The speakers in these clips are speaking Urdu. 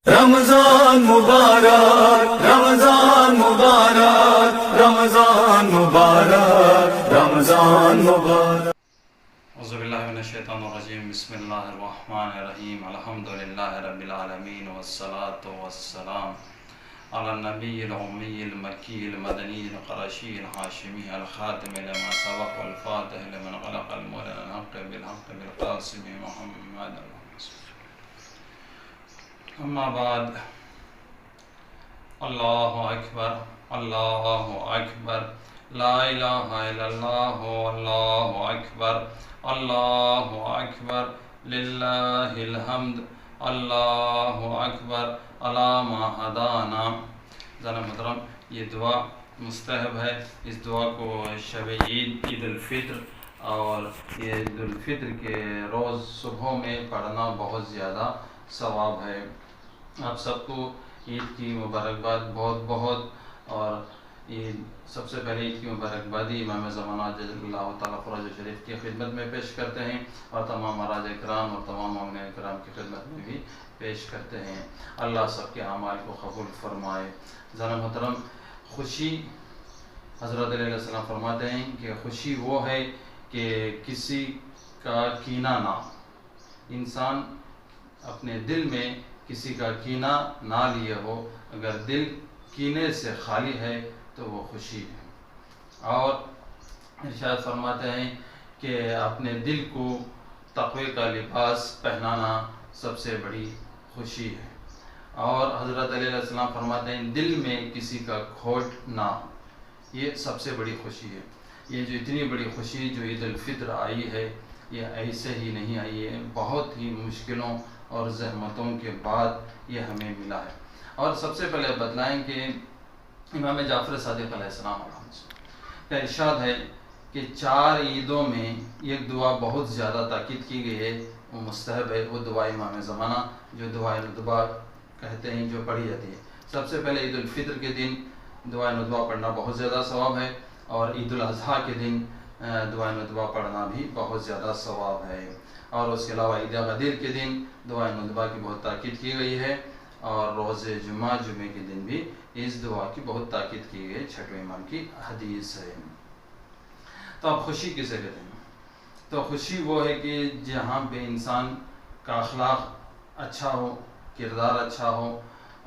رمضان مبارک رمضان مبارک رمضان مبارک رمضان مبارک اعوذ باللہ من الشیطان الرجیم بسم اللہ الرحمن الرحیم الحمدللہ رب العالمین والصلاة والسلام علی النبی الأمی المکی المدنی القرشی الحاشمی الخاتم لما سبق والفاتح لمن غلق المولى الحق بالحق بالقاسم محمد اما بعد اللہ اکبر اللہ اکبر لا الہ الا اللہ اللہ اکبر اللہ اکبر للہ الحمد اللہ اکبر علی ما ہدانا۔ جناب محترم، یہ دعا مستحب ہے۔ اس دعا کو شب عید الفطر اور یہ عید الفطر کے روز صبح میں پڑھنا بہت زیادہ ثواب ہے۔ آپ سب کو عید کی مبارکباد بہت بہت، اور سب سے پہلے عید کی مبارکبادی امام زمانہ جل اللہ تعالیٰ فرج و شریف کی خدمت میں پیش کرتے ہیں، اور تمام مہاراج اکرام اور تمام مومنین اکرام کی خدمت میں بھی پیش کرتے ہیں۔ اللہ سب کے اعمال کو قبول فرمائے۔ جناب محترم، خوشی، حضرت علیہ السلام فرماتے ہیں کہ خوشی وہ ہے کہ کسی کا کینہ نہ، انسان اپنے دل میں کسی کا کینہ نہ لیے ہو۔ اگر دل کینے سے خالی ہے تو وہ خوشی ہے۔ اور ارشاد فرماتے ہیں کہ اپنے دل کو تقوی کا لباس پہنانا سب سے بڑی خوشی ہے۔ اور حضرت علیہ السلام فرماتے ہیں دل میں کسی کا کھوٹ نہ، یہ سب سے بڑی خوشی ہے۔ یہ جو اتنی بڑی خوشی جو عید الفطر آئی ہے، یہ ایسے ہی نہیں آئی ہے، بہت ہی مشکلوں اور زحمتوں کے بعد یہ ہمیں ملا ہے۔ اور سب سے پہلے بتلائیں کہ امام جعفر صادق علیہ السلام کا ارشاد ہے کہ 4 عیدوں میں ایک دعا بہت زیادہ تاکید کی گئی ہے، وہ مستحب ہے، وہ دعا امام زمانہ جو دعائے ندبہ کہتے ہیں، جو پڑھی جاتی ہے۔ سب سے پہلے عید الفطر کے دن دعائے ندبہ پڑھنا بہت زیادہ ثواب ہے، اور عید الاضحیٰ کے دن دعائے ندبہ پڑھنا بھی بہت زیادہ ثواب ہے۔ اور اس کے علاوہ عید غدیر کے دن دعائے ندبہ کی بہت تاکید کی گئی ہے، اور روز جمعہ کے دن بھی اس دعا کی بہت تاکید کی گئی ہے، چھٹویں امام کی حدیث ہے۔ تو اب خوشی کسے کہتے ہیں؟ تو خوشی وہ ہے کہ جہاں پہ انسان کا اخلاق اچھا ہو، کردار اچھا ہو،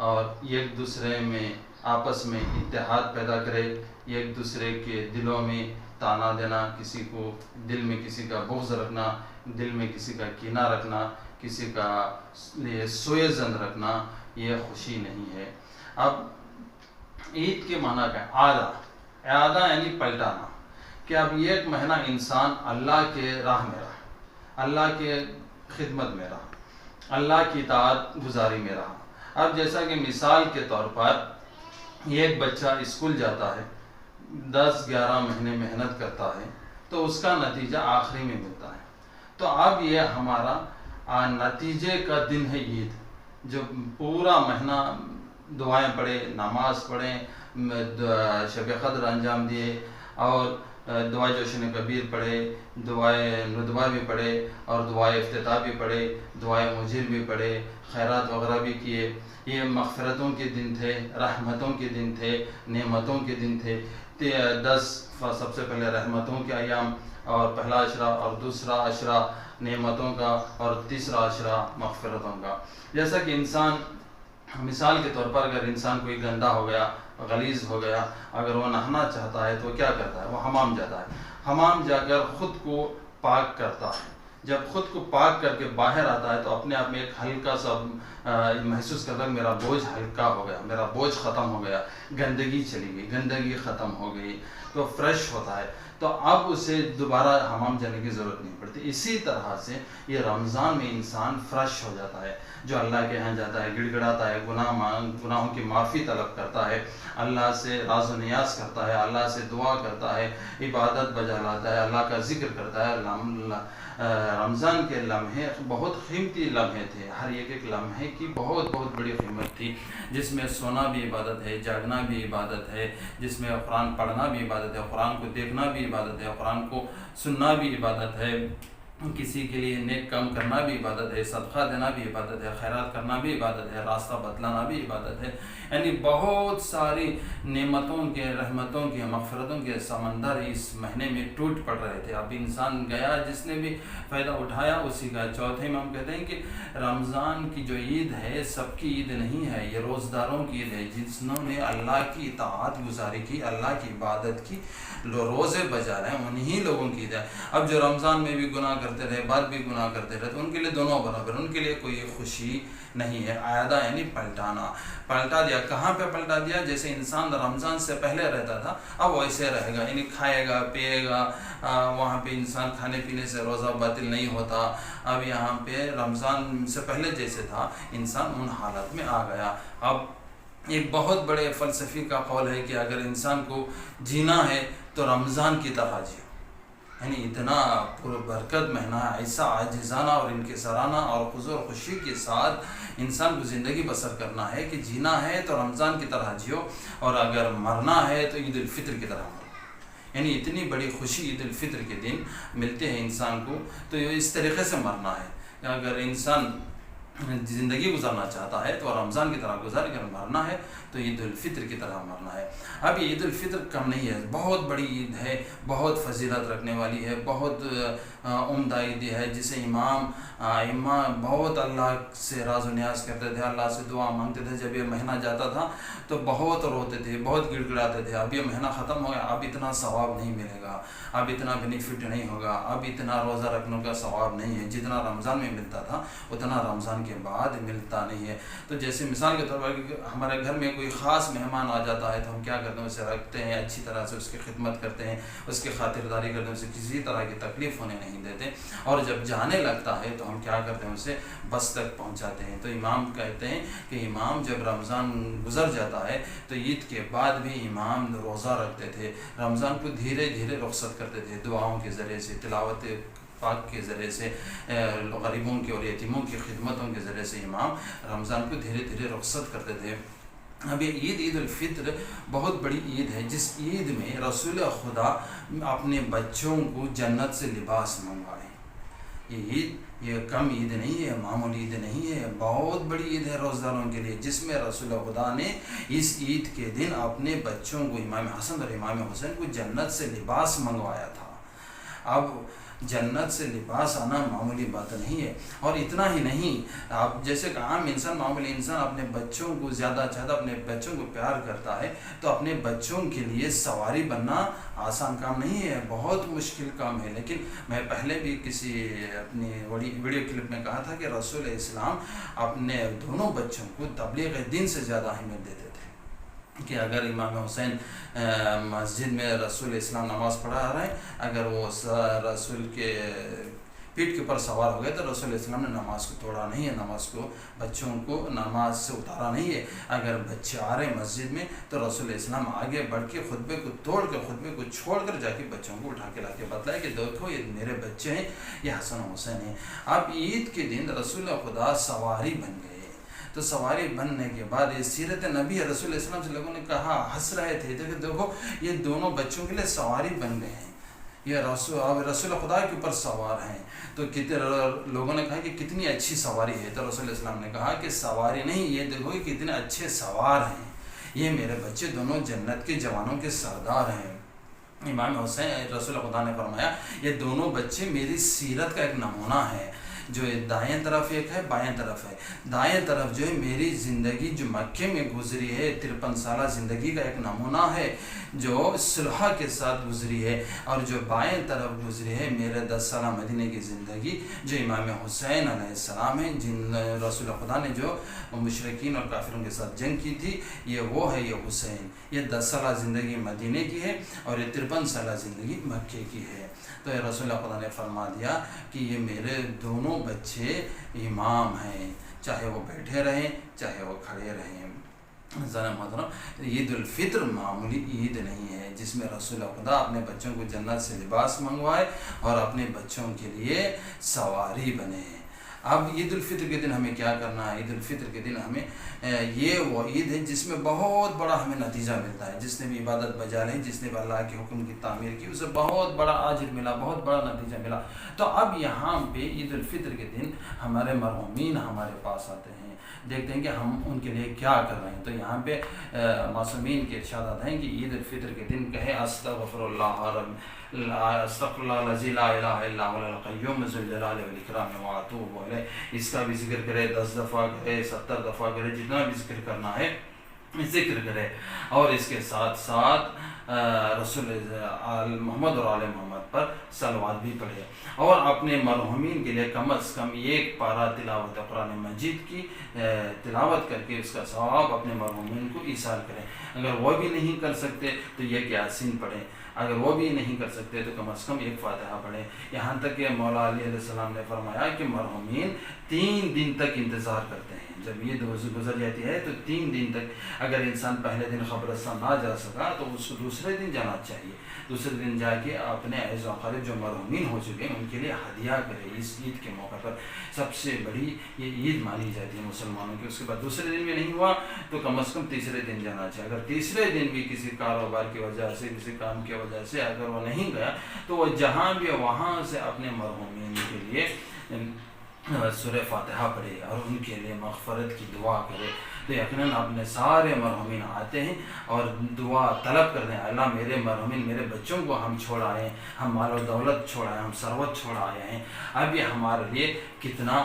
اور ایک دوسرے میں آپس میں اتحاد پیدا کرے، ایک دوسرے کے دلوں میں تانا دینا، کسی کو دل میں کسی کا بغض رکھنا، دل میں کسی کا کینہ رکھنا، کسی کا لیے سوء ظن رکھنا، یہ خوشی نہیں ہے۔ اب عید کے معنی کا اعادہ یعنی پلٹانا، کہ اب ایک مہینہ انسان اللہ کے راہ میں رہا، اللہ کے خدمت میں رہا، اللہ کی اطاعت گزاری میں رہا۔ اب جیسا کہ مثال کے طور پر ایک بچہ اسکول جاتا ہے، 10-11 مہینے محنت کرتا ہے، تو اس کا نتیجہ آخری میں ملتا ہے۔ تو اب یہ ہمارا نتیجے کا دن ہے عید، جو پورا مہینہ دعائیں پڑھے، نماز پڑھیں، شب قدر انجام دیے، اور دعائے جوشن کبیر پڑھے، دعائے ندبہ بھی پڑھے، اور دعائے افتتاح بھی پڑھے، دعائے مجیر بھی پڑھے، خیرات وغیرہ بھی کیے۔ یہ مغفرتوں کے دن تھے، رحمتوں کے دن تھے، نعمتوں کے دن تھے۔ 10 سب سے پہلے رحمتوں کے ایام، اور پہلا عشرہ اور دوسرا عشرہ نعمتوں کا، اور تیسرا عشرہ مغفرتوں کا۔ جیسا کہ انسان مثال کے طور پر اگر انسان کوئی گندا ہو گیا، غلیظ ہو گیا، اگر وہ نہانا چاہتا ہے تو وہ کیا کرتا ہے؟ وہ حمام جاتا ہے۔ حمام جا کر خود کو پاک کرتا ہے۔ جب خود کو پاک کر کے باہر آتا ہے تو اپنے آپ میں ایک ہلکا سا محسوس کرتا ہے کہ میرا بوجھ ہلکا ہو گیا، میرا بوجھ ختم ہو گیا، گندگی چلی گئی، گندگی ختم ہو گئی، تو فریش ہوتا ہے۔ تو اب اسے دوبارہ حمام جانے کی ضرورت نہیں پڑتی۔ اسی طرح سے یہ رمضان میں انسان فریش ہو جاتا ہے، جو اللہ کے ہاں جاتا ہے، گڑ گڑاتا ہے، گناہوں کی معافی طلب کرتا ہے، اللہ سے راز و نیاز کرتا ہے، اللہ سے دعا کرتا ہے، عبادت بجا لاتا ہے، اللہ کا ذکر کرتا ہے۔ رمضان کے لمحے بہت قیمتی لمحے تھے، ہر ایک لمحے کی بہت بہت بڑی قیمت تھی، جس میں سونا بھی عبادت ہے، جاگنا بھی عبادت ہے، جس میں قرآن پڑھنا بھی عبادت ہے، قرآن کو دیکھنا بھی عبادت ہے، قرآن کو سننا بھی عبادت ہے، کسی کے لیے نیک کام کرنا بھی عبادت ہے، صدقہ دینا بھی عبادت ہے، خیرات کرنا بھی عبادت ہے، راستہ بتلانا بھی عبادت ہے۔ یعنی بہت ساری نعمتوں کے، رحمتوں کے، مغفرتوں کے سمندر اس مہینے میں ٹوٹ پڑ رہے تھے۔ اب انسان گیا، جس نے بھی فائدہ اٹھایا اسی کا۔ چوتھے امام کہتے ہیں کہ رمضان کی جو عید ہے سب کی عید نہیں ہے، یہ روزداروں کی عید ہے، جنہوں نے اللہ کی اطاعت گزاری کی، اللہ کی عبادت کی، روزے بجا رہے ہیں، انہی لوگوں کی عید ہے۔ اب جو رمضان میں بھی گناہ کرتے رہے، بعد بھی گناہ کرتے رہے، تو ان کے لیے دونوں برابر، ان کے لیے کوئی خوشی نہیں ہے۔ عیادہ یعنی پلٹانا، پلٹا دیا۔ کہاں پہ پلٹا دیا؟ جیسے انسان رمضان سے پہلے رہتا تھا اب ویسے رہے گا، یعنی کھائے گا پیے گا، وہاں پہ انسان کھانے پینے سے روزہ باطل نہیں ہوتا۔ اب یہاں پہ رمضان سے پہلے جیسے تھا انسان ان حالت میں آ گیا۔ اب ایک بہت بڑے فلسفی کا قول ہے کہ اگر انسان کو جینا ہے تو رمضان کی طرح جیو، یعنی اتنا پر برکت مہینہ، ایسا عاجزانہ اور انکسارانہ اور خضوع و خوشی کے ساتھ انسان کو زندگی بسر کرنا ہے کہ جینا ہے تو رمضان کی طرح جیو، اور اگر مرنا ہے تو عید الفطر کی طرح مرو۔ یعنی اتنی بڑی خوشی عید الفطر کے دن ملتے ہیں انسان کو، تو اس طریقے سے مرنا ہے۔ اگر انسان زندگی گزارنا چاہتا ہے تو رمضان کی طرح گزارے، اگر مرنا ہے تو عید الفطر کی طرح مرنا ہے۔ اب یہ عید الفطر کم نہیں ہے، بہت بڑی عید ہے، بہت فضیلت رکھنے والی ہے، بہت عمدہ عید ہے، جسے ائمہ بہت اللہ سے راز و نیاز کرتے تھے، اللہ سے دعا مانگتے تھے۔ جب یہ مہینہ جاتا تھا تو بہت روتے تھے، بہت گڑ گڑاتے تھے، اب یہ مہینہ ختم ہو گیا، اب اتنا ثواب نہیں ملے گا، اب اتنا بینیفٹ نہیں ہوگا، اب اتنا روزہ رکھنے کا ثواب نہیں ہے، جتنا رمضان میں ملتا تھا اتنا رمضان کے بعد ملتا نہیں ہے۔ تو جیسے مثال کے طور پر ہمارے گھر میں کوئی خاص مہمان آ جاتا ہے تو ہم کیا کرتے ہیں، اسے رکھتے ہیں، اچھی طرح سے اس کی خدمت کرتے ہیں، اس کی خاطرداری کرتے ہیں، اسے کسی طرح کی تکلیف ہونے نہیں دیتے، اور جب جانے لگتا ہے تو ہم کیا کرتے ہیں، اسے بس تک پہنچاتے ہیں۔ تو امام کہتے ہیں کہ امام جب رمضان گزر جاتا ہے تو عید کے بعد بھی امام روزہ رکھتے تھے، رمضان کو دھیرے دھیرے رخصت کرتے تھے، دعاؤں کے ذریعے سے، تلاوت پاک کے ذریعے سے، غریبوں کی اور یتیموں کی خدمتوں کے ذریعے سے امام رمضان کو دھیرے دھیرے رخصت کرتے تھے۔ اب یہ عید الفطر بہت بڑی عید ہے، جس عید میں رسول خدا اپنے بچوں کو جنت سے لباس منگوائے۔ یہ عید یہ کم عید نہیں ہے، معمولی عید نہیں ہے، بہت بڑی عید ہے روزداروں کے لیے، جس میں رسول خدا نے اس عید کے دن اپنے بچوں کو، امام حسن اور امام حسین کو جنت سے لباس منگوایا تھا۔ اب جنت سے لباس آنا معمولی بات نہیں ہے، اور اتنا ہی نہیں، آپ جیسے کہ عام انسان، معمولی انسان اپنے بچوں کو زیادہ چاہتا، اپنے بچوں کو پیار کرتا ہے، تو اپنے بچوں کے لیے سواری بننا آسان کام نہیں ہے، بہت مشکل کام ہے۔ لیکن میں پہلے بھی کسی اپنی ویڈیو کلپ میں کہا تھا کہ رسول اسلام اپنے دونوں بچوں کو تبلیغ دین سے زیادہ اہمیت دیتے تھے، کہ اگر امام حسین مسجد میں رسول اسلام نماز پڑھا رہے ہیں، اگر وہ رسول کے پیٹھ کے اوپر سوار ہو گئے تو رسول اسلام نے نماز کو توڑا نہیں ہے، نماز کو، بچوں کو نماز سے اتارا نہیں ہے۔ اگر بچے آ رہے ہیں مسجد میں تو رسول اسلام آگے بڑھ کے خطبے کو توڑ کے، خطبے کو چھوڑ کر جا کے بچوں کو اٹھا کے لا کے بتلائے کہ دیکھو یہ میرے بچے ہیں، یہ حسن و حسین ہیں۔ اب عید کے دن رسول خدا سواری بن گئے، تو سواری بننے کے بعد یہ سیرت نبی ہے، رسول اسلام سے لوگوں نے کہا، ہنس رہے تھے کہ دیکھو یہ دونوں بچوں کے لیے سواری بن گئے ہیں، یہ رسول خدا کے اوپر سوار ہیں۔ تو کتنے لوگوں نے کہا کہ کتنی اچھی سواری ہے، تو رسول اسلام نے کہا کہ سواری نہیں، یہ دیکھو کہ کتنے اچھے سوار ہیں، یہ میرے بچے دونوں جنت کے جوانوں کے سردار ہیں۔ امام حسین، رسول خدا نے فرمایا یہ دونوں بچے میری سیرت کا ایک نمونہ ہے، جو دائیں طرف ایک ہے، بائیں طرف ہے۔ دائیں طرف جو ہے میری زندگی جو مکے میں گزری ہے، 53 سالہ زندگی کا ایک نمونہ ہے جو صلح کے ساتھ گزری ہے، اور جو بائیں طرف گزری ہے میرے 10 سالہ مدینے کی زندگی، جو امام حسین علیہ السلام ہیں، جن رسول خدا نے جو مشرکین اور کافروں کے ساتھ جنگ کی تھی، یہ وہ ہے، یہ حسین، یہ 10 سالہ زندگی مدینے کی ہے اور یہ 53 سالہ زندگی مکے کی ہے۔ تو رسول خدا نے فرما دیا کہ یہ میرے دونوں بچے امام ہیں، چاہے وہ بیٹھے رہیں چاہے وہ کھڑے رہیں۔ ذرا محترم، عید الفطر معمولی عید نہیں ہے، جس میں رسول خدا اپنے بچوں کو جنت سے لباس منگوائے اور اپنے بچوں کے لیے سواری بنے۔ اب عید الفطر کے دن ہمیں کیا کرنا ہے؟ عید الفطر کے دن ہمیں یہ وہ عید ہے جس میں بہت بڑا ہمیں نتیجہ ملتا ہے. جس نے بھی عبادت بجا لی، جس نے بھی اللہ کے حکم کی تعمیر کی، اسے بہت بڑا اجر ملا، بہت بڑا نتیجہ ملا. تو اب یہاں پہ عید الفطر کے دن ہمارے مرحومین ہمارے پاس آتے ہیں، دیکھتے ہیں کہ ہم ان کے لیے کیا کر رہے ہیں. تو یہاں پہ معصومین کے ارشادات ہیں کہ عید الفطر کے دن کہے استغفر اللہ رب استغفر اللہ الذی لا الہ الا هو القیوم ذو الجلال والاکرام واتوب الیہ. اس کا بھی ذکر کرے، 10 دفعہ کرے، 70 دفعہ کرے، جتنا بھی ذکر کرنا ہے ذکر کرے. اور اس کے ساتھ ساتھ رسول آل محمد اور آل محمد پر صلوات بھی پڑھے، اور اپنے مرحومین کے لیے کم از کم ایک پارہ تلاوت قرآن مجید کی تلاوت کر کے اس کا ثواب اپنے مرحومین کو ایصال کریں. اگر وہ بھی نہیں کر سکتے تو یہ کہ یاسین پڑھیں، اگر وہ بھی نہیں کر سکتے تو کم از کم ایک فاتحہ پڑھیں. یہاں تک کہ مولا علی علیہ السلام نے فرمایا کہ مرحومین 3 دن تک انتظار کرتے ہیں. جب یہ گزر جاتی ہے تو 3 دن تک، اگر انسان پہلے دن قبرستان نہ جا سکا تو اس کو دوسرے دن جانا چاہیے. دوسرے دن جا کے اپنے اعز و اقارب جو مرحومین ہو چکے ہیں ان کے لیے ہدیہ کرے. اس عید کے موقع پر سب سے بڑی یہ عید مانی جاتی ہے مسلمانوں کی. اس کے بعد دوسرے دن بھی نہیں ہوا تو کم از کم تیسرے دن جانا چاہیے. اگر تیسرے دن بھی کسی کاروبار کی وجہ سے، کسی کام کی وجہ سے اگر وہ نہیں گیا تو وہ جہاں بھی وہاں سے اپنے مرحومین کے لیے سورہ فاتحہ پڑھے اور ان کے لیے مغفرت کی دعا کرے. تو یقیناً اپنے سارے مرحومین آتے ہیں اور دعا طلب کرتے ہیں، اللہ میرے مرحومین، میرے بچوں کو ہم چھوڑ آئے ہیں، ہم مال و دولت چھوڑ آئے ہیں، ہم ثروت چھوڑ آئے ہیں، اب یہ ہمارے لیے کتنا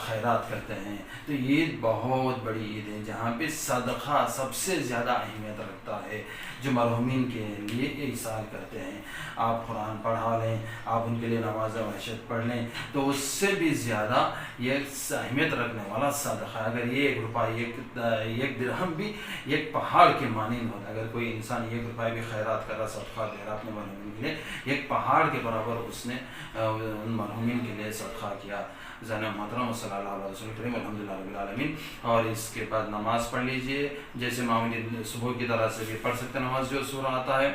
خیرات کرتے ہیں. تو عید بہت بڑی عید ہے جہاں پہ صدقہ سب سے زیادہ اہمیت رکھتا ہے، جو مرحومین کے لیے ایصال کرتے ہیں. آپ قرآن پڑھا لیں، آپ ان کے لیے نماز وحشت پڑھ لیں تو اس سے بھی زیادہ یہ اہمیت رکھنے والا صدقہ. اگر یہ 1 روپیہ، 1 درہم بھی ایک پہاڑ کے مانند ہوتا ہے. اگر کوئی انسان 1 روپیہ بھی خیرات کر رہا، صدقہ دے رہا اپنے مرحومین کے لیے، ایک پہاڑ کے برابر اس نے ان مرحومین کے لیے صدقہ کیا. زین محترم صلی اللہ علیہ وسلم، الحمدللہ رب العالمین. اور اس کے بعد نماز پڑھ لیجئے، جیسے معمولی صبح کی طرح سے بھی پڑھ سکتے نماز. جو سورہ آتا ہے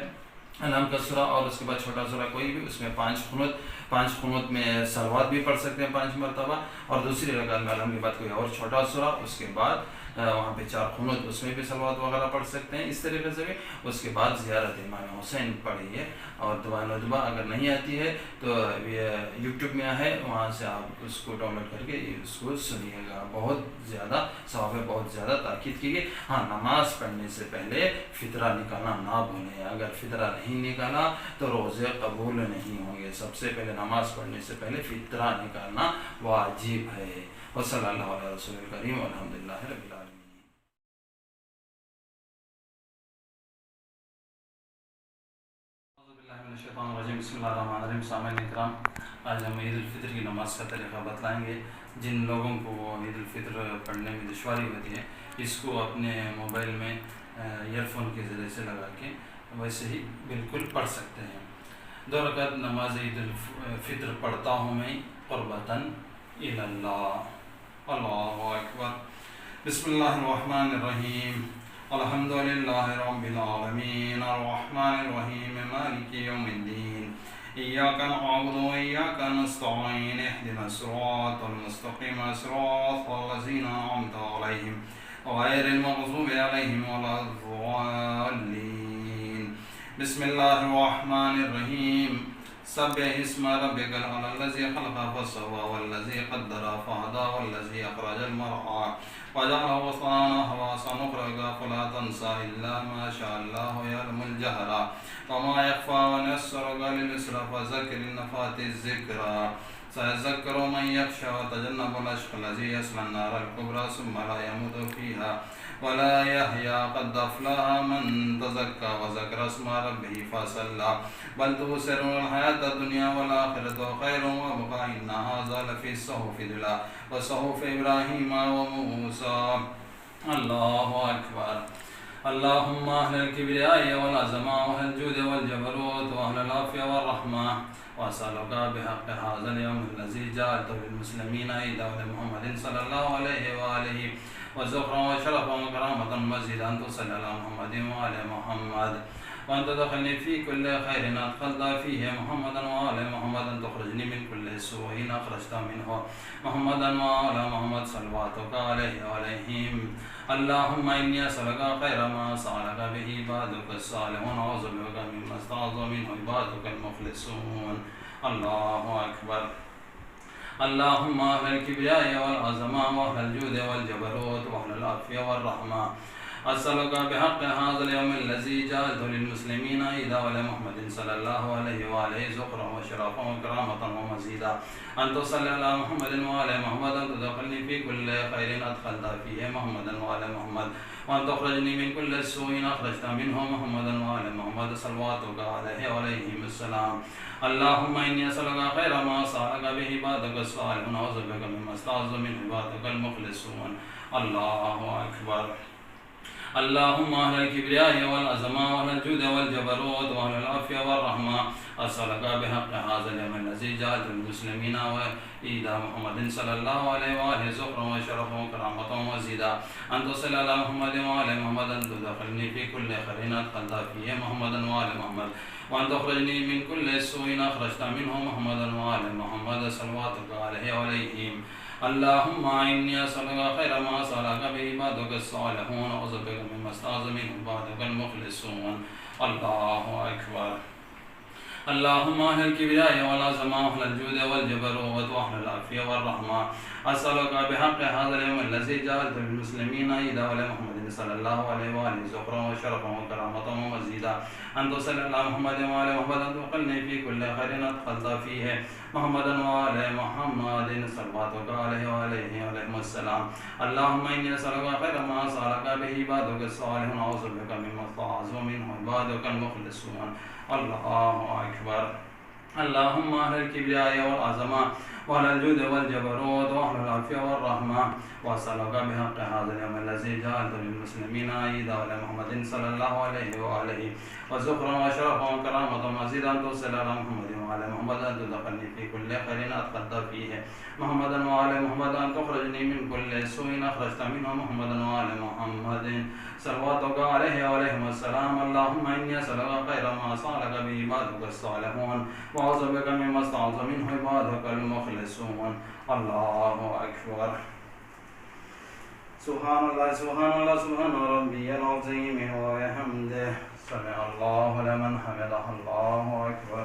انعام کا سورہ، اور اس کے بعد چھوٹا سورہ کوئی بھی، اس میں 5 قنوت میں صلوات بھی پڑھ سکتے ہیں 5 مرتبہ. اور دوسری رکعت میں الحمد کے بعد کوئی اور چھوٹا سورہ، اس کے بعد وہاں پہ 4 قنوت، اس میں بھی صلوات وغیرہ پڑھ سکتے ہیں. اس طریقے سے بھی اس کے بعد زیارت امام حسین پڑھیے. اور دعا ندبہ اگر نہیں آتی ہے تو یوٹیوب میں ہے، وہاں سے آپ اس کو ڈاؤن لوڈ کر کے اس کو سنیے گا. بہت زیادہ ثواب ہے، بہت زیادہ تاکید کیجیے. ہاں، نماز پڑھنے سے پہلے فطرہ نکالنا نہ بھولیں. اگر فطرہ نہیں نکالا تو روزے قبول نہیں ہوں گے. سب سے پہلے نماز پڑھنے سے پہلے فطرہ نکالنا واجب ہے. وصلی اللہ علیہ رسول الکریم والحمدللہ رب العالمین. بسم اللہ الرحمن الرحیم. سامعین کرام، آج ہم عید الفطر کی نماز کا طریقہ بتلائیں گے. جن لوگوں کو عید الفطر پڑھنے میں دشواری ہوتی ہے، اس کو اپنے موبائل میں ایئر فون کے ذریعے سے لگا کے ویسے ہی بالکل پڑھ سکتے ہیں. 2 رکعت نماز عید الفطر پڑھتا ہوں میں قربتاً الی اللہ. اللہ اکبر. بسم اللہ الرحمن الرحیم. الحمدللہ رب العالمین الرحمن الرحیم مالک یوم الدین. ایاک نعبد و ایاک نستعین. اهدنا الصراط المستقیم صراط الذین انعمت علیہم غیر المغضوب علیہم ولا الضالین. بسم اللہ الرحمن الرحیم. سبح اسم ربک الاعلی الذی خلق فسوى والذی قدر فہدى والذی اخرج المرعى وجعله غثاء سنقرئك فلا تنسى إلا ما شاء الله يعلم الجهر وما يخفى ونيسرك لليسرى فذكر إن نفعت الذكرى سيذكر من يخشى ويتجنب الأشقى الذي يصلى النار الكبرى ثم لا يموت فيها ولا يحيى. قد أفلح من تزكى وذكر اسم ربه فصلى بل تؤثرون الحياة الدنيا والآخرة خير وأبقى إن هذا لفي الصحف الأولى وصحف إبراهيم وموسى. الله أكبر. اللهم أهل الكبرياء والعظمة وأهل الجود والجبروت وأهل العافية والرحمة وأسألك بحق هذا اليوم الذي جعلته للمسلمين عيدا ولمحمد صلى الله عليه وآله وزخرا وشرفا وكرامة مزيدا أن تصلي على محمد وآل محمد. وأن تدخلني في كل خير أدخلت فيه محمدا وآل محمد تخرجني من كل سوء أخرجت منه محمدا وآل محمد صلواتك عليه وعليهم. اللهم إني أسألك خير ما سألك به عبادك الصالحون وأعوذ بك مما استعاذ منه عبادك المخلصون. الله أكبر. اللهم أهل الكبرياء والعظمة وأهل الجود والجبروت وأهل العافية والرحمة أسألك بحق هذا اليوم الذي جعلته للمسلمين عيدا ولمحمد صلى الله عليه وآله ذكرا وشرفا وكرامة ومزيدا أن تصلي على محمد وعلى محمد أن تدخلني في كل خير أدخلت فيه محمدا وعلى محمد وأن تخرجني من كل سوء أخرجت منه محمدا وعلى محمد صلواتك عليه وعليهم السلام. اللهم إني أسألك خير ما سألك به عبادك الصالحون وأعوذ بك مما استعاذ منه عبادك المخلصون. الله أكبر. اللهم أهل الكبرياء والعظمة وأهل الجود والجبروت وأهل العافية والرحمة أسألك بحق هذا اليوم الذي جعلته للمسلمين وإيدا محمد صلى الله عليه وآله ذكرا وشرفا وكرامة ومزيدا أن تصل على محمد وآل محمد أن تدخلني في كل خير أدخلت فيه محمدا وآل محمد وأن تخرجني من كل سوء أخرجت منه محمدا وآل محمد صلواتك عليه وعليهم. اللهم إني أسألك خير ما سألك به عبادك الصالحون وأعوذ بك مما استعاذ منه عبادك المخلصون. الله أكبر. اللهم أهل الكبرياء والعظمة وأهل الجود والجبروت وأهل العافية والرحمة أسألك بحق هذا اليوم الذي جعلته للمسلمين عيدا ولمحمد صلى الله عليه وآله ذكرا وشرفا وكرامة ومزيدا أن تصل على محمد وآل محمد أن تقلني في كل خير أدخلت فيه محمدا وآل محمد صلواتك عليه وعليهم السلام. اللهم إني أسألك خير ما سألك به عبادك الصالحون وأعوذ بك مما استعاذ منه عبادك المخلصون. الله أكبر. اللهم أهل الكبرياء والعظمة وأهل الجود والجبروت وأهل العافية والرحمة وأسألك بحق هذا اليوم الذي جعلته للمسلمين عيدا ولمحمد صلى الله عليه وآله وذكرا وشرفا وكرامة مزيدا أن تصل على محمد وعلى محمد أن تدخلني في كل خير أدخلت فيه محمدا وعلى محمد أن تخرجني من كل سوء أخرجت منه محمدا وعلى محمد صلواتك عليه وعليهم السلام. اللهم إني أسألك خير ما سألك به عبادك الصالحون وأعوذ بك مما استعاذ منه عبادك المخلصون. الله أكبر. سبحان الله سبحان الله سبحان ربي العظيم وبحمده سمع الله لمن حمده. الله أكبر.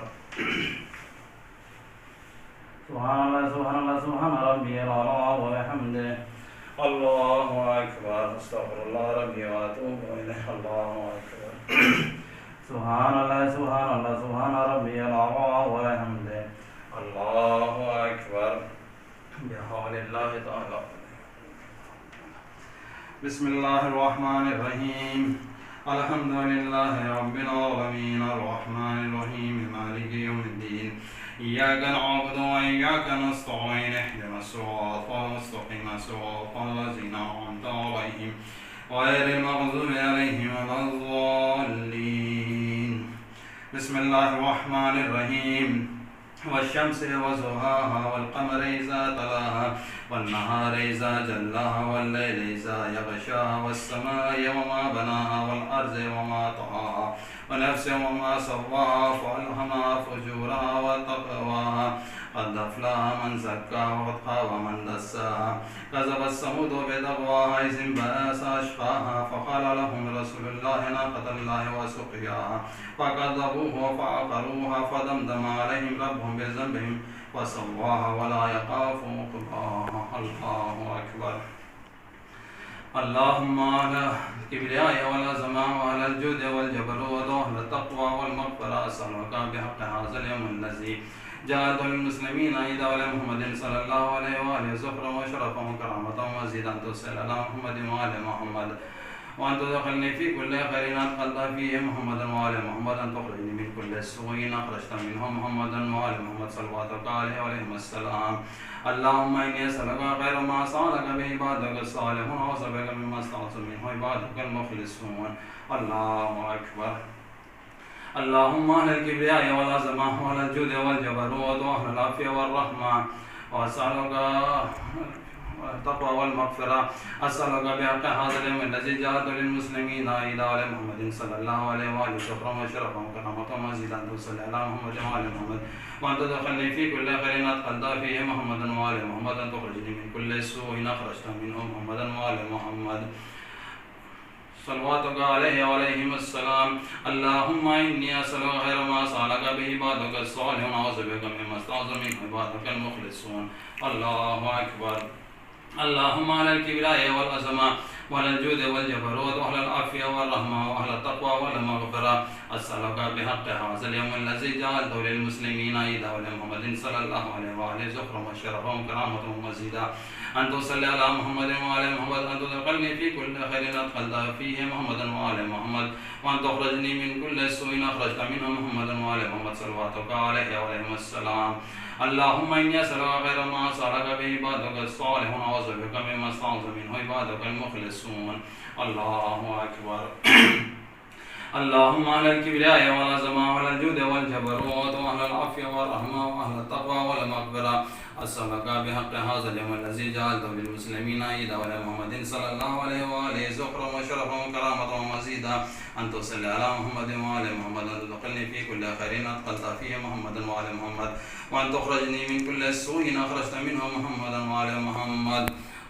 سبحان الله سبحان الله سبحان ربي العظيم وبحمده. الله أكبر. استغفر الله ربي وأتوب إليه. الله أكبر. سبحان الله سبحان الله سبحان ربي العظيم وبحمده. الله أكبر. بحول الله تعالى. بسم الله الرحمن الرحيم. الحمد لله رب العالمين الرحمن الرحيم مالك يوم الدين إياك نعبد وإياك نستعين اهدنا الصراط المستقيم صراط الذين أنعمت عليهم غير المغضوب عليهم ولا الضالين. بسم الله الرحمن الرحيم. والشمس وضحاها والقمر إذا تلاها والنهار إذا جلاها والليل إذا يغشاها والسماء وما بناها والأرض وما طحاها ونفس وما سواها فألهمها فجورها وتقواها قد أفلح من زكاها وقد خاب من دساها. كذبت ثمود بتقواها إذ انبعث أشقاها فقال لهم رسول الله ناقة الله وسقياها فكذبوه فعقروها فدمدم عليهم ربهم بذنبهم فسواها ولا يخاف عقباها. الله أكبر. اللهم على الكبرياء والعظمة وعلى الجود والجبروت وأهل التقوى والمغفرة أسألك بحق هذا اليوم الذي جعلته للمسلمين عيدا ولمحمد صلى الله عليه وآله ذكرا وشرفا وكرامة ومزيدا أن تصل على محمد وآل محمد وأن تدخلني في كل خير أدخلت فيه محمدا وآل محمد أن تخرجني من كل سوء أخرجت منه محمدا وآل محمد صلواتك عليه وعليهم السلام. اللهم إني أسألك خير ما سألك به عبادك الصالحون وأعوذ بك مما استعاذ منه عبادك المخلصون. الله أكبر. اللهم أهل الكبرياء والعظمة وأهل الجود والجبروت وأهل العافية والرحمة وأسألك والتقوى والمغفرة. أسألك بحق هذا اليوم الذي جعلته للمسلمين عيدا على محمد صلى الله عليه وآله شكرا وشرفا وكرامة ومزيدا أن تصلي على محمد وآل محمد وأن تدخلني في كل خير أدخلت فيه محمدا وآل محمد أن تخرجني من كل سوء أخرجت منه محمدا وآل محمد صلواتك عليه وعليهم السلام. اللهم إني أسألك خير ما سألك به عبادك الصالحون وأعوذ بك مما استعاذ منه عبادك المخلصون. الله أكبر. اللهم على الكبرياء والعظمة وعلى الجود والجبروت وعلى العافية والرحمة وعلى التقوى والمغفرة. أسألك بحق هذا اليوم الذي جعلته للمسلمين عيدا ولمحمد صلى الله عليه وآله زخرا وشرفا وكرامة ومزيدا أن تصلي على محمد وآل محمد أن تدخلني في كل خير أدخلت فيه محمدا وآل محمد وأن تخرجني من كل سوء أخرجت منه محمدا وآل محمد صلواتك عليه وعليهم السلام. اللهم إني أسألك خير ما سألك به عبادك الصالحون وأعوذ بك مما استعاذ منه عبادك المخلصون. الله أكبر. اللهم على الكبرياء والعظمة وعلى الجود والجبروت وعلى العافية والرحمة وعلى التقوى والمغفرة. أسألك بحق هذا اليوم الذي جعلته للمسلمين عيدا ولمحمد محمد صلى الله عليه وآله زخرا وشرفا وكرامة ومزيدا أن تصلي على محمد وآل محمد أن تدخلني في كل خير أدخلت فيه محمدا وآل محمد وأن تخرجني من كل سوء أخرجت منه محمدا وآل محمد.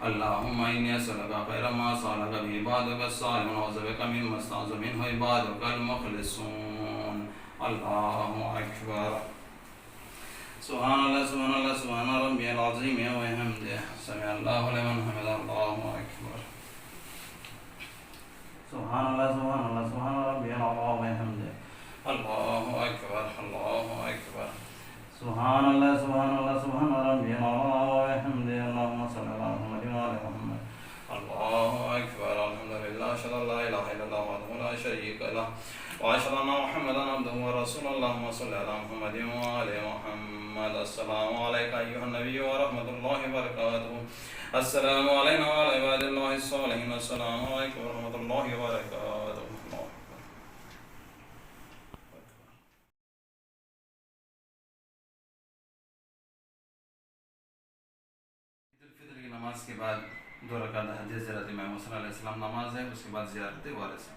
اللهم إني أسألك خير ما سألك به عبادك الصالحون وأعوذ بك مما استعاذ منه عبادك المخلصون. الله أكبر. سبحان الله سبحان الله سبحان ربي العظيم وبحمده سمع الله لمن حمده. الله أكبر. سبحان الله سبحان الله سبحان ربي العظيم وبحمده. الله أكبر. الله أكبر. سبحان الله سبحان الله سبحان ربي العظيم وبحمده. اللهم صل على محمد وآل محمد. الله أكبر. الحمد لله أشهد أن لا إله إلا الله وحده لا شريك له وأشهد أن محمدا عبده ورسوله. اللهم صل على محمد وآل محمد. السلام عليك أيها النبي ورحمة الله وبركاته. السلام علينا وعلى عباد الله الصالحين. السلام عليكم ورحمة الله وبركاته. الفطر کی نماز کے بعد 2 رکعت حج زیارت امام حسین علیہ السلام نماز ہے، اس کے بعد زیارت وارث ہے۔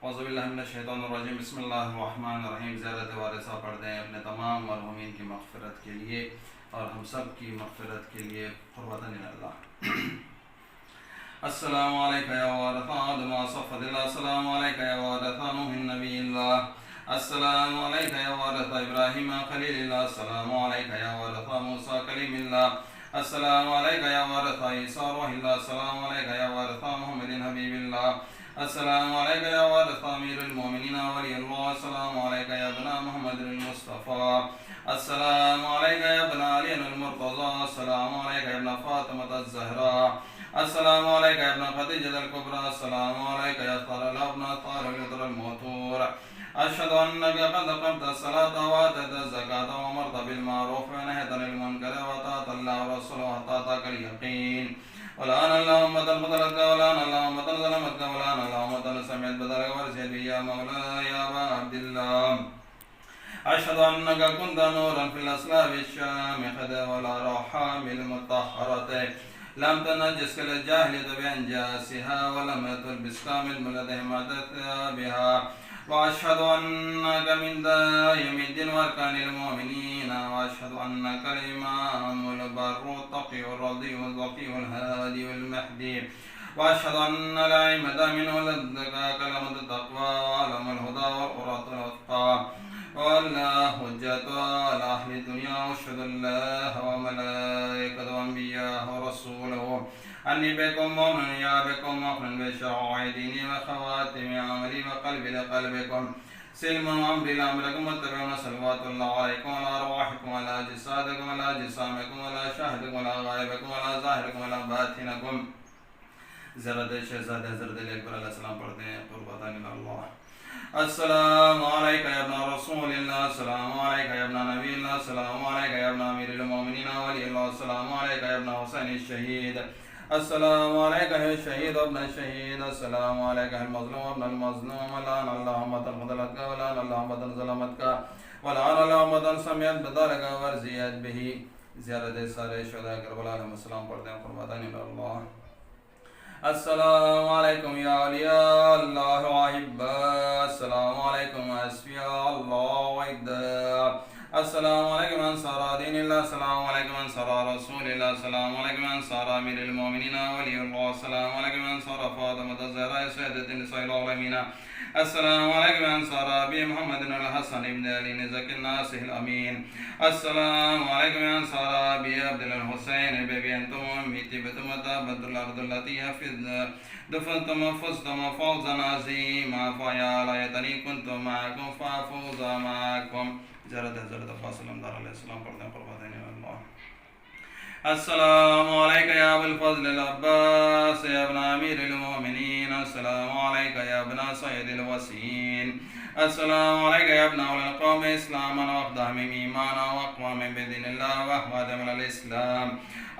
اعوذ باللہ من الشیطان الرجیم، بسم اللہ الرحمن الرحیم۔ زیارت وارثہ پڑھ دیں اپنے تمام مرحومین کی مغفرت کے لیے اور ہم سب کی مغفرت کے لیے قربۃ اللہ۔ السلام علیکم یا وارث آدم صفد اللہ، السلام علیکم یا وارث نوح نبی اللہ، السلام علیکم یا وارث ابراہیم خلیل اللہ، السلام علیکم یا وارث موسیٰ کلیم اللہ، السلام علیکم یا وارث عیسیٰ روح اللہ، السلام علیکم یا وارث محمد حبیب اللہ، السلام علیکم یا وارث امیر المومنین ولی اللہ، السلام علیکم یا ابن محمد المصطفیٰ، السلام علیکم یا ابن علی المرتضی، السلام علیکم یا ابن فاطمة الزہراء، السلام علیکم یا ابن خدیجہ الکبریٰ، السلام علیکم یا طارق ابن طارق الموتور، اشهد انك قد قمت الصلاة واتيت الزكاة وامرت بالمعروف ونهيت عن المنكر واطعت الله ورسوله حتى اتاك اليقين، والان اللهم تنفضلك والان اللهم تنظلمك والان اللهم تنسمعت بدرك ورسيت بي يا مولاي يا ابا عبد الله، اشهد انك كنت نورا في الاسلاب الشامخة والارحام المطهرة لم تنجسك الجاهلية بانجاسها ولم تلبسك من بلدهم بها، وأشهد أنك من دائم الدين وأركان المؤمنين، وأشهد أنك الإمام البر التقي الرضي الذكي الهادي والمهدي، وأشهد أن الأئمة منه لدك كلمة التقوى وعلم الهدى والقرة الوثقى ولا حجة على أهل الدنيا، وأشهد الله وملائكته وأنبياءه ورسوله أني بكم مؤمن يا بكم مؤمن بشرع ديني وخواتم عملي وقلبي لقلبكم سلم وأمري لأمركم واتبعون صلوات الله عليكم وعلى أرواحكم وعلى أجسادكم وعلى أجسامكم وعلى شاهدكم وعلى غائبكم وعلى ظاهركم وعلى باطنكم۔ زیارت شہزادہ حضرت علی اکبر علیہ السلام پڑھتے ہیں قربۃ اللہ۔ السلام علیکم یا ابن رسول اللہ، السلام علیکم یا ابن نبی اللہ، السلام علیکم یا ابن امیر المومنین ولی اللہ، السلام علیکم یا ابن حسین الشہید، السلام علیکم یا شہید ابن الشہید، السلام علیکم المظلوم ابن المظلوم، ولعن اللہ امة قتلتك ولعن اللہ امة ظلمتك ولعن اللہ امة سمعت بذلك ورزيت به زیارت سارے شہداء کربلا علیہ السلام پڑھتے ہیں قربان اللہ. السلام علیکم یا اولیاء اللہ وحبہ، السلام علیکم اسفیاء اللہ وحدہ، السلام علیکم انصار دین اللہ، السلام علیکم انصار رسول اللہ، السلام علیکم انصار امیر المومنین ولی اللہ، السلام علیکم انصار فاطمہ الزہراء سیدۃ النساء العالمین، السلام علیکم انصار ابی محمد الحسن ابن علی نزک الناصح الامین، السلام علیکم انصار ابی عبد الحسین بی انتم امی طبتم وطابت الارض التي دفنتم فزتم فوزا عظیما فیا لیتنی کنت معکم فافوز معکم. زیارت حضرت عباس علمدار علیہ السلام پڑھتے ہیں قربان اللہ. السلام علیکہ یا ابو الفضل العباس یا ابن امیر المومنین، السلام علیکہ یا ابن سید الوسین، السلام علیکہ یا ابن اول القوم اسلاما واقدام ایمانا واقوام بدین اللہ واحوادم الاسلام،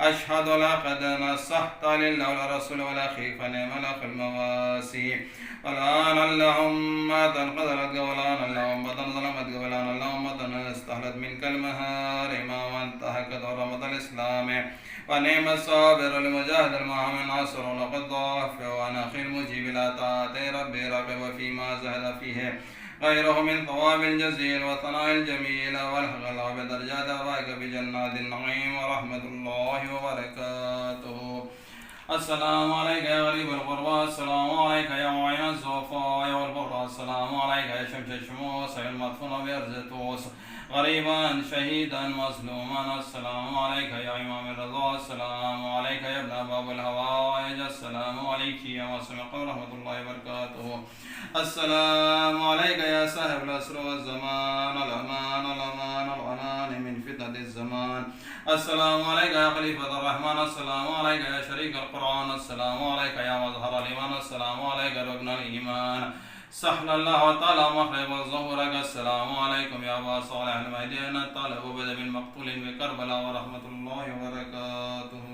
اشہد لقد نصحت للہ والرسول والاخیف نعم الاخ المواسی، والآن اللهم تنقذرت قولان اللهم تنظلمت قولان اللهم تنستحلت منك المهارم وانتهكت حرمة الإسلام ونعم الصابر المجاهد المؤمن ناصر لقد ضعف وانا اخي المجيب لا طاعت ربي راغب فيما زهد فيه غيره من ثواب الجزيل وثناء الجميل والحق بدرجات أباك بجنات النعيم ورحمة الله وبركاته. السلام عليك يا غريب الغرباء، السلام عليك يا معين الزوفاء والبراء، السلام عليك يا شمس الشموس المدفون بأرض طوس غريبا شهيدا مظلوما، السلام عليك يا إمام الرضا، السلام عليك يا ابن باب الهوائج، السلام عليك يا واسمق ورحمة الله وبركاته. السلام عليك يا صاحب العصر والزمان، الأمان الأمان الأمان من فتنة الزمان، السلام عليك يا خليفة الرحمن، السلام عليك يا شريك القرآن، السلام عليك يا مظهر الإيمان، السلام عليك ركن الإيمان، سهل الله تعالى مخرج ظهورك، السلام عليكم يا أبا صالح المهدي، طالب بدم المقتول بكربلاء ورحمة الله وبركاته.